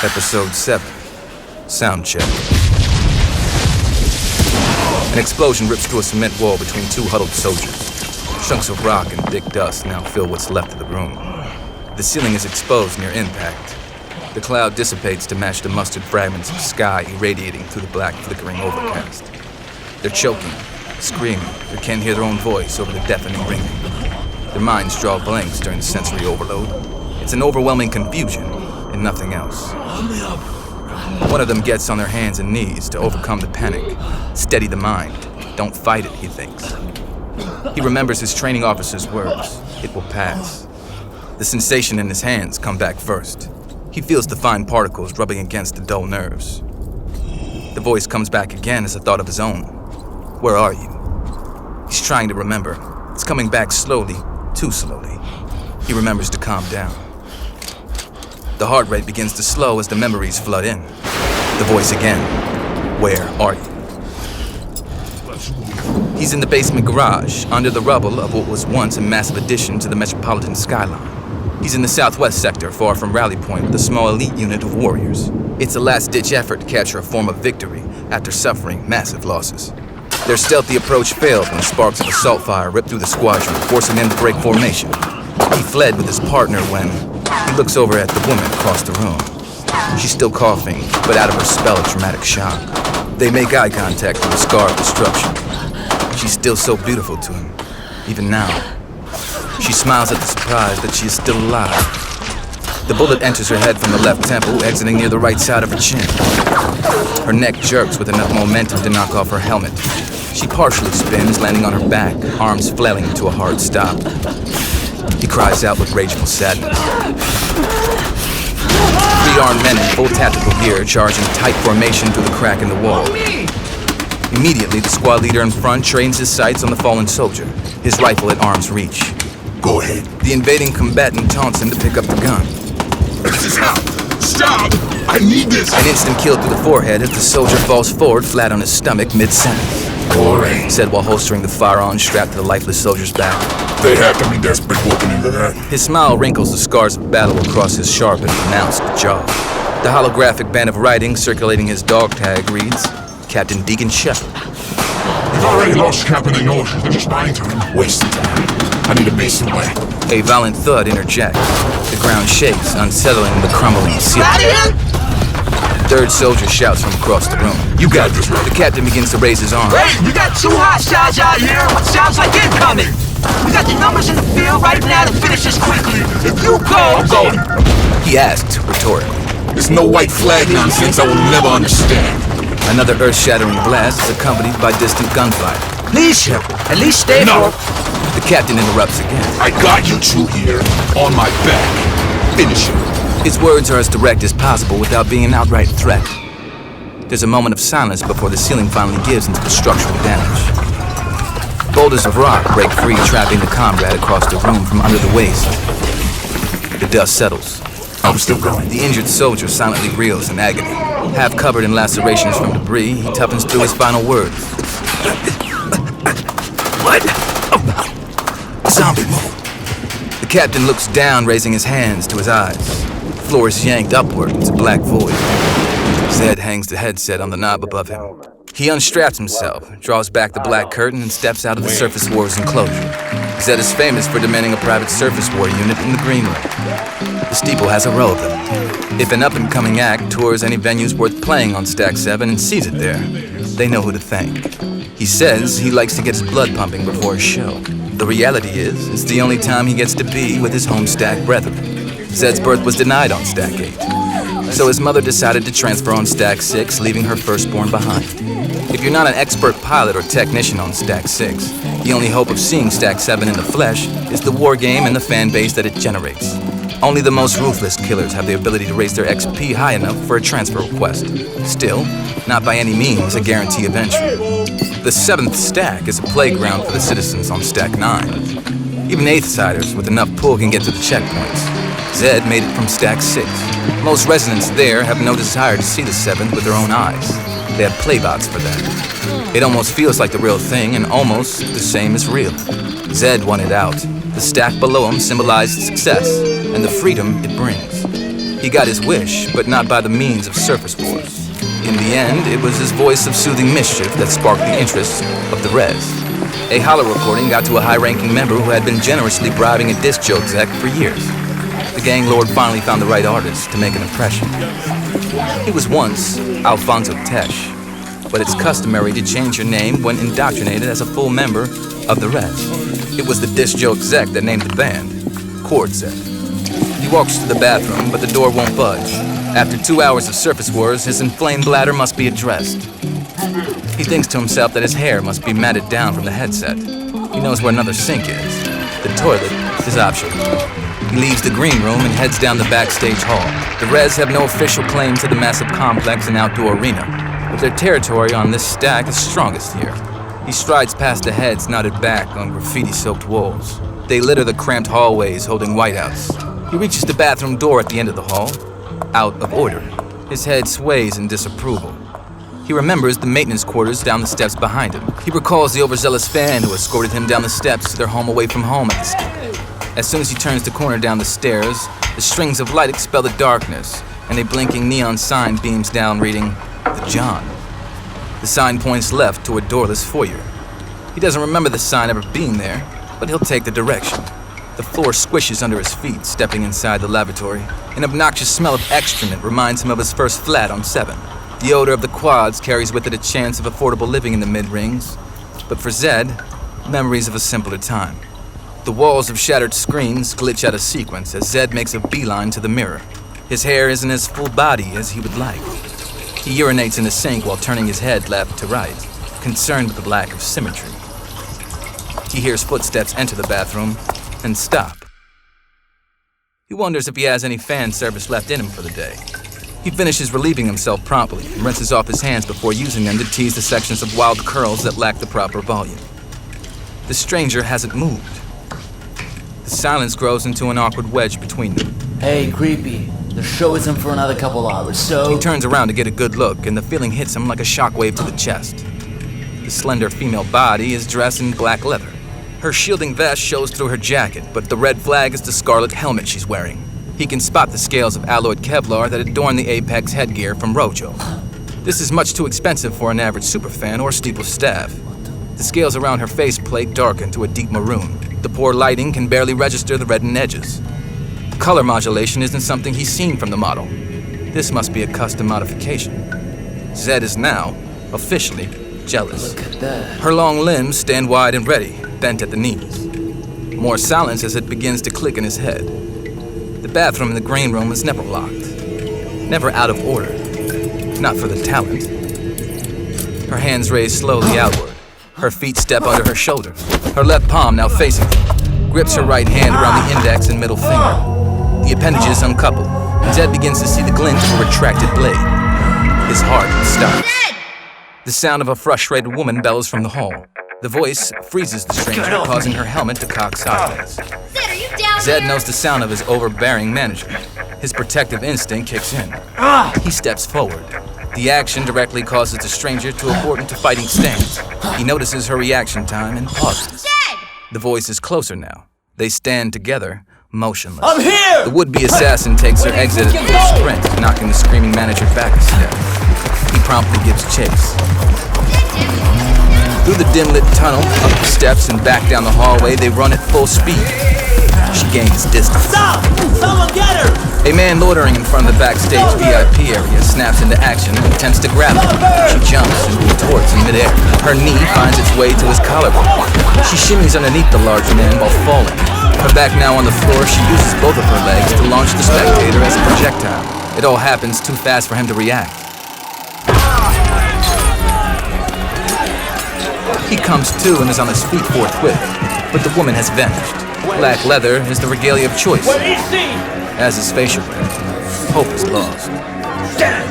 Episode 7, Soundcheck. An explosion rips through a cement wall between two huddled soldiers. Chunks of rock and thick dust now fill what's left of the room. The ceiling is exposed near impact. The cloud dissipates to match the mustard fragments of sky irradiating through the black flickering overcast. They're choking, screaming, they can't hear their own voice over the deafening ringing. Their minds draw blanks during the sensory overload. It's an overwhelming confusion and nothing else. One of them gets on their hands and knees to overcome the panic. Steady the mind. Don't fight it, he thinks. He remembers his training officer's words. It will pass. The sensation in his hands come back first. He feels the fine particles rubbing against the dull nerves. The voice comes back again as a thought of his own. Where are you? He's trying to remember. It's coming back slowly, too slowly. He remembers to calm down. The heart rate begins to slow as the memories flood in. The voice again. Where are you? He's in the basement garage, under the rubble of what was once a massive addition to the metropolitan skyline. He's in the southwest sector, far from Rally Point, with a small elite unit of warriors. It's a last-ditch effort to capture a form of victory after suffering massive losses. Their stealthy approach failed when sparks of assault fire ripped through the squadron, forcing them to break formation. He fled with his partner when he looks over at the woman across the room. She's still coughing, but out of her spell of traumatic shock. They make eye contact through the scar of destruction. She's still so beautiful to him, even now. She smiles at the surprise that she is still alive. The bullet enters her head from the left temple, exiting near the right side of her chin. Her neck jerks with enough momentum to knock off her helmet. She partially spins, landing on her back, arms flailing to a hard stop. He cries out with rageful sadness. 3 armed men in full tactical gear charge in tight formation through the crack in the wall. Immediately, the squad leader in front trains his sights on the fallen soldier, his rifle at arm's reach. Go ahead. The invading combatant taunts him to pick up the gun. Stop! I need this! An instant kill through the forehead as the soldier falls forward flat on his stomach mid-sentence. Boring. Said while holstering the firearm strapped to the lifeless soldier's back. They have to be desperate walking into that. His smile wrinkles the scars of battle across his sharp and pronounced jaw. The holographic band of writing circulating his dog tag reads, Captain Deacon Shepard. We've already lost Captain in Ocean. They're just buying time. Wasting time. I need a base away. A violent thud interjects. The ground shakes, unsettling the crumbling ceiling. Third soldier shouts from across the room. You got this, right? The captain begins to raise his arm. Hey, we got 2 hostiles out here. What sounds like incoming? We got the numbers in the field right now to finish this quickly. If you go... I'm going. He asked rhetorically. There's no white flag nonsense I will never understand. Another earth-shattering blast is accompanied by distant gunfire. Please, Shepard. At least stay No. The captain interrupts again. I got you 2 here, on my back. Finish it. His words are as direct as possible without being an outright threat. There's a moment of silence before the ceiling finally gives into the structural damage. Boulders of rock break free, trapping the comrade across the room from under the waist. The dust settles. I'm still going. The injured soldier silently reels in agony. Half covered in lacerations from debris, he toughens through his final words. What? Zombie mode. The captain looks down, raising his hands to his eyes. The floor is yanked upward into black void. Zed hangs the headset on the knob above him. He unstraps himself, draws back the black curtain, and steps out of the Surface Wars enclosure. Zed is famous for demanding a private Surface War unit in the green room. The steeple has a row of them. If an up-and-coming act tours any venues worth playing on Stack 7 and sees it there, they know who to thank. He says he likes to get his blood pumping before a show. The reality is, it's the only time he gets to be with his home Stack brethren. Zed's birth was denied on Stack 8, so his mother decided to transfer on Stack 6, leaving her firstborn behind. If you're not an expert pilot or technician on Stack 6, the only hope of seeing Stack 7 in the flesh is the war game and the fan base that it generates. Only the most ruthless killers have the ability to raise their XP high enough for a transfer request. Still, not by any means a guarantee of entry. The 7th stack is a playground for the citizens on Stack 9. Even 8th-siders with enough pull can get to the checkpoints. Zed made it from Stack 6. Most residents there have no desire to see the 7th with their own eyes. They have playbots for that. It almost feels like the real thing and almost the same as real. Zed wanted out. The stack below him symbolized success and the freedom it brings. He got his wish, but not by the means of surface wars. In the end, it was his voice of soothing mischief that sparked the interest of the Res. A holo recording got to a high-ranking member who had been generously bribing a disc joke exec for years. The gang lord finally found the right artist to make an impression. He was once Alfonso Tesh, but it's customary to change your name when indoctrinated as a full member of the Res. It was the disc joke exec that named the band Chord Zed. He walks to the bathroom, but the door won't budge. After 2 hours of surface wars, his inflamed bladder must be addressed. He thinks to himself that his hair must be matted down from the headset. He knows where another sink is. The toilet is optional. He leaves the green room and heads down the backstage hall. The Res have no official claim to the massive complex and outdoor arena, but their territory on this stack is strongest here. He strides past the heads knotted back on graffiti-soaked walls. They litter the cramped hallways holding whiteouts. He reaches the bathroom door at the end of the hall, out of order. His head sways in disapproval. He remembers the maintenance quarters down the steps behind him. He recalls the overzealous fan who escorted him down the steps to their home away from home at the start. As soon as he turns the corner down the stairs, the strings of light expel the darkness, and a blinking neon sign beams down reading, The John. The sign points left to a doorless foyer. He doesn't remember the sign ever being there, but he'll take the direction. The floor squishes under his feet, stepping inside the lavatory. An obnoxious smell of excrement reminds him of his first flat on 7. The odor of the quads carries with it a chance of affordable living in the mid-rings. But for Zed, memories of a simpler time. The walls of shattered screens glitch out of sequence as Zed makes a beeline to the mirror. His hair isn't as full body as he would like. He urinates in the sink while turning his head left to right, concerned with the lack of symmetry. He hears footsteps enter the bathroom and stop. He wonders if he has any fan service left in him for the day. He finishes relieving himself promptly and rinses off his hands before using them to tease the sections of wild curls that lack the proper volume. The stranger hasn't moved. The silence grows into an awkward wedge between them. Hey, creepy. The show isn't for another couple hours, so... He turns around to get a good look, and the feeling hits him like a shockwave to the chest. The slender female body is dressed in black leather. Her shielding vest shows through her jacket, but the red flag is the scarlet helmet she's wearing. He can spot the scales of alloyed Kevlar that adorn the Apex headgear from Rojo. This is much too expensive for an average superfan or steeple staff. The scales around her faceplate darken to a deep maroon. The poor lighting can barely register the reddened edges. Color modulation isn't something he's seen from the model. This must be a custom modification. Zed is now, officially, jealous. Look at that. Her long limbs stand wide and ready, bent at the knees. More silence as it begins to click in his head. The bathroom in the green room is never locked. Never out of order. Not for the talent. Her hands raise slowly outward. Her feet step under her shoulders. Her left palm, now facing him, grips her right hand around the index and middle finger. The appendages uncouple, and Zed begins to see the glint of a retracted blade. His heart stops. The sound of a frustrated woman bellows from the hall. The voice freezes the stranger, causing her helmet to cock sideways. Zed, are you down Zed there? knows the sound of his overbearing manager. His protective instinct kicks in. He steps forward. The action directly causes the stranger to abort into fighting stance. He notices her reaction time and pauses. Zed! The voice is closer now. They stand together, motionless. I'm here! The would-be assassin takes her exit at full sprint, knocking the screaming manager back a step. He promptly gives chase. Through the dim-lit tunnel, up the steps, and back down the hallway, they run at full speed. She gains distance. Stop! Someone get her! A man loitering in front of the backstage VIP area snaps into action and attempts to grab her. She jumps and contorts in midair. Her knee finds its way to his collarbone. She shimmies underneath the large man while falling. Her back now on the floor, she uses both of her legs to launch the spectator as a projectile. It all happens too fast for him to react. He comes to and is on his feet forthwith, but the woman has vanished. Black leather is the regalia of choice, as is facial hair. Hope is lost.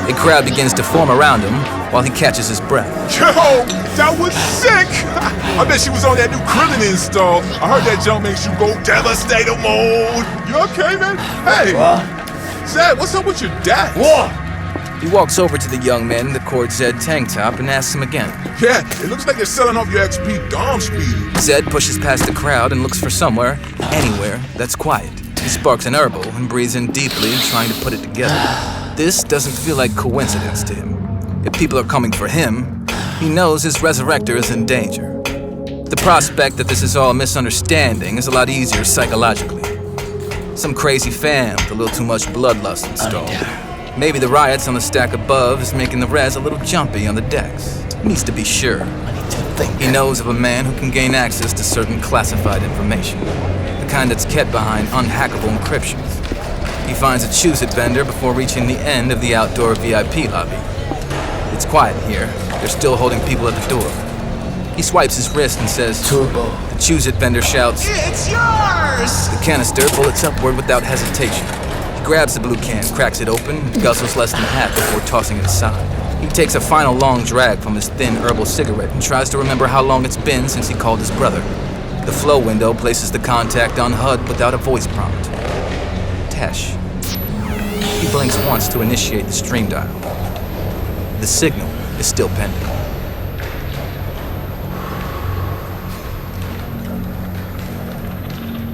A crowd begins to form around him while he catches his breath. Yo, that was sick! I bet she was on that new Krillin install. I heard that jump makes you go devastator mode. You okay, man? Hey, Zed, what's up with your dad? What? He walks over to the young man in the Chord Zed tank top and asks him again. Yeah, it looks like you're selling off your XP Dom speed. Zed pushes past the crowd and looks for somewhere, anywhere, that's quiet. He sparks an herbal and breathes in deeply, trying to put it together. This doesn't feel like coincidence to him. If people are coming for him, he knows his resurrector is in danger. The prospect that this is all a misunderstanding is a lot easier psychologically. Some crazy fan with a little too much bloodlust installed. Maybe the riots on the stack above is making the res a little jumpy on the decks. He needs to be sure. He knows of a man who can gain access to certain classified information. The kind that's kept behind unhackable encryptions. He finds a choose-it vendor before reaching the end of the outdoor VIP lobby. It's quiet here. They're still holding people at the door. He swipes his wrist and says, Turbo. The choose-it vendor shouts, It's yours! The canister bullets upward without hesitation. He grabs the blue can, cracks it open, and guzzles less than half before tossing it aside. He takes a final long drag from his thin herbal cigarette and tries to remember how long it's been since he called his brother. The flow window places the contact on HUD without a voice prompt. Tesh. He blinks once to initiate the stream dial. The signal is still pending.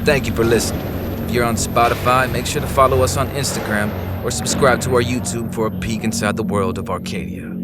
Thank you for listening. If you're on Spotify, make sure to follow us on Instagram or subscribe to our YouTube for a peek inside the world of Arkadia.